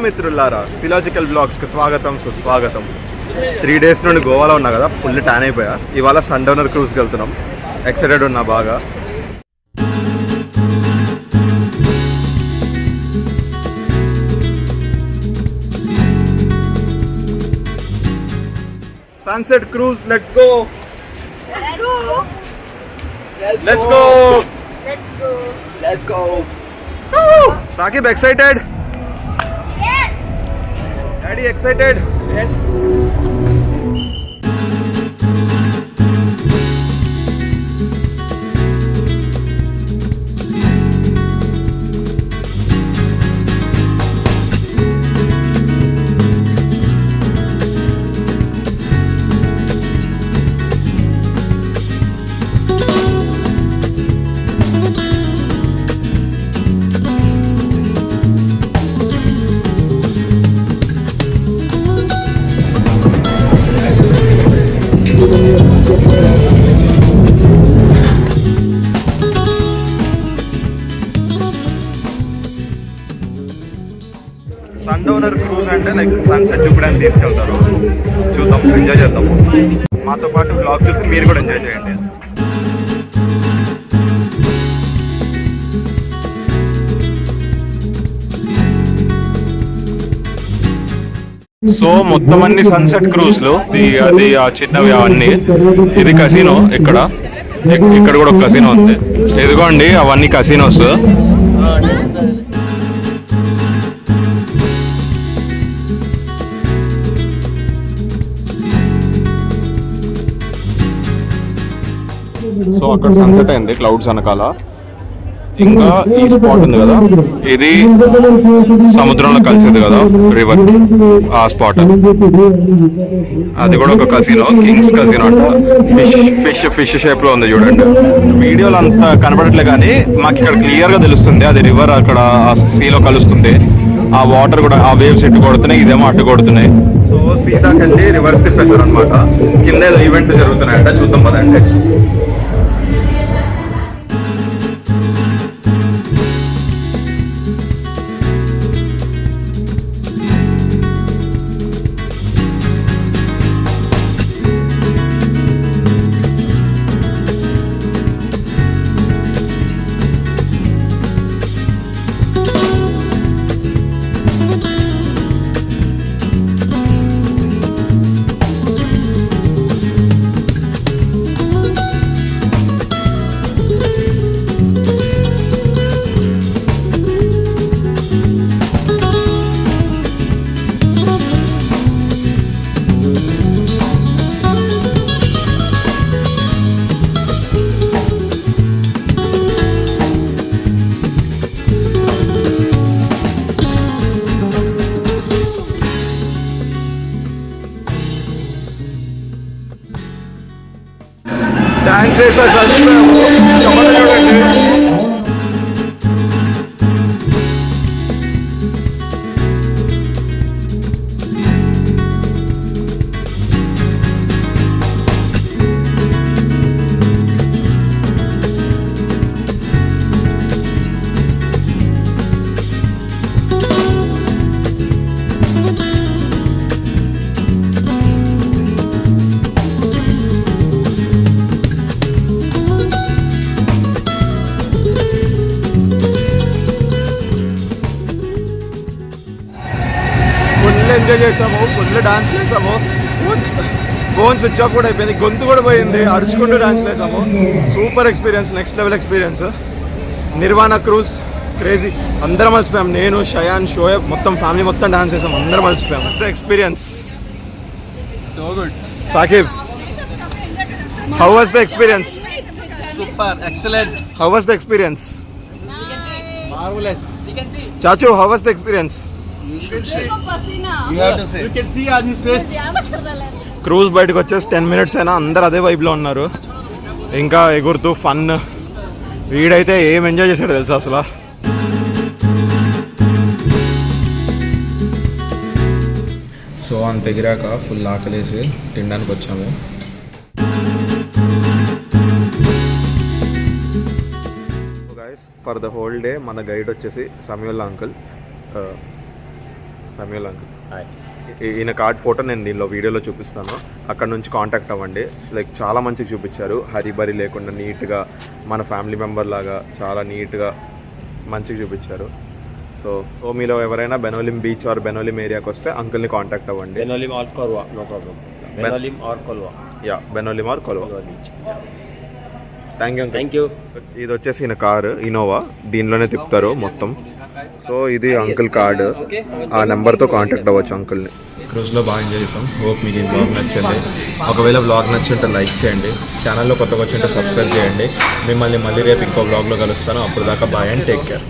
మిత్రులారా, సిలాజికల్ బ్లాగ్స్కి స్వాగతం సుస్వాగతం. 3 days నుండి గోవాలో ఉన్నా కదా, ఫుల్ ట్యాన్ అయిపోయా. ఇవాళ సన్డౌనర్ క్రూజ్కి వెళ్తున్నాం. ఎక్సైటెడ్ ఉన్నా బాగా. Sunset cruise, let's go. Let's go. Saqib excited? Yes. Daddy excited? Yes. Sundowner cruise అంటే లైక్ సన్సెట్ చూపడానికి తీసుకెళ్తారు. చూద్దాం, ఎంజాయ్ చేద్దాం. మాతో పాటు బ్లాగ్ చూసి మీరు కూడా ఎంజాయ్ చేయండి. సో మొత్తం అన్ని సన్సెట్ క్రూజ్లు, అది ఆ చిన్నవి అవన్నీ. ఇది కసినో, ఇక్కడ కూడా ఒక కసినో ఉంది. ఇదిగోండి అవన్నీ కసినోస్. సో అక్కడ సన్సెట్ అయింది క్లౌడ్స్ వెనకాల. ఇంకా ఈ స్పాట్ ఉంది కదా, ఇది సముద్రంలో కలిసేది కదా రివర్, ఆ స్పాట్. అది కూడా ఒక కసినో, కింగ్స్ కసినో అంట. ఫిష్ షేప్ లో ఉంది చూడండి. వీడియోలో అంతా కనపడట్లే కానీ మాకు ఇక్కడ క్లియర్ గా తెలుస్తుంది అది రివర్ అక్కడ సీలో కలుస్తుంది. ఆ వాటర్ కూడా ఆ వేవ్స్ ఎట్టు కొడుతున్నాయి, ఇదేమో అట్టు కొడుతున్నాయి. సో సీదాకండి రివర్స్ తిప్పేశారు అనమాట. కింద ఏదో ఈవెంట్ జరుగుతున్నాయంట, చూద్దాం పదండి. డాన్స్ చేస్తా చూడండి. ఎంజాయ్ చేసాము, ఫుల్ డాన్స్ చేసాము. ఫోన్ స్విచ్ ఆఫ్ కూడా అయిపోయింది, గొంతు కూడా పోయింది, అరుచుకుంటూ డాన్స్ చేసాము. Super experience, next level experience. Nirvana cruise crazy. అందరం మర్చిపోయాం. నేను, షయాన్, షోయబ్, మొత్తం ఫ్యామిలీ మొత్తం డాన్స్ చేసాం. అందరం మర్చిపోయాం. Next experience. So good. Saqib, how was the experience? Super, excellent. How was the experience? Marvelous. Chachu, how was the experience? You should say. You have to say. You can see on his face. Cruise బయటకు వచ్చేసి 10 minutes అయినా అందరు అదే వైబ్లో ఉన్నారు. ఇంకా ఎగురుతూ fun. వీడైతే ఏం ఎంజాయ్ చేశాడు తెలుసా అసలు. సో అంత ఎగిరాక ఫుల్ ఆకలేసి తినడానికి వచ్చాము. ఫర్ ద హోల్ డే మన గైడ్ వచ్చేసి సమయుల్లా అంకుల్. సమీల్ అంకుల్. హాయ్. ఈయన కార్డ్ ఫోటో నేను దీనిలో వీడియోలో చూపిస్తాను. అక్కడ నుంచి కాంటాక్ట్ అవ్వండి. లైక్ చాలా మంచిగా చూపించారు, హరిబరి లేకుండా నీట్గా మన ఫ్యామిలీ మెంబర్ లాగా చాలా నీట్గా మంచిగా చూపించారు. సో మీలో ఎవరైనా బెనోలిం బీచ్ ఆర్ బెనోలిం ఏరియాకి వస్తే అంకుల్ని కాంటాక్ట్ అవ్వండి. Benaulim or Colva, no problem. Benaulim or Colva. Yeah, Benaulim or Colva. Thank you. Thank you. ఇది వచ్చేసి ఈయన కారు ఇన్నోవా, దీనిలోనే తిప్పుతారు మొత్తం. సో ఇది అంకుల్ కార్డు, ఆ నెంబర్తో కాంటాక్ట్ అవ్వచ్చు అంకుల్ని. క్రూజ్లో బాగా ఎంజాయ్ చేసాం. హోప్ మీకు ఈ బ్లాగ్ నచ్చింది. ఒకవేళ బ్లాగ్ నచ్చింటే లైక్ చేయండి, ఛానల్లో కొత్తగా వచ్చింటే సబ్స్క్రైబ్ చేయండి. మిమ్మల్ని మళ్ళీ రేపు ఇంకో బ్లాగ్లో కలుస్తాను. అప్పుడు దాకా బాయ్ అండ్ టేక్ కేర్.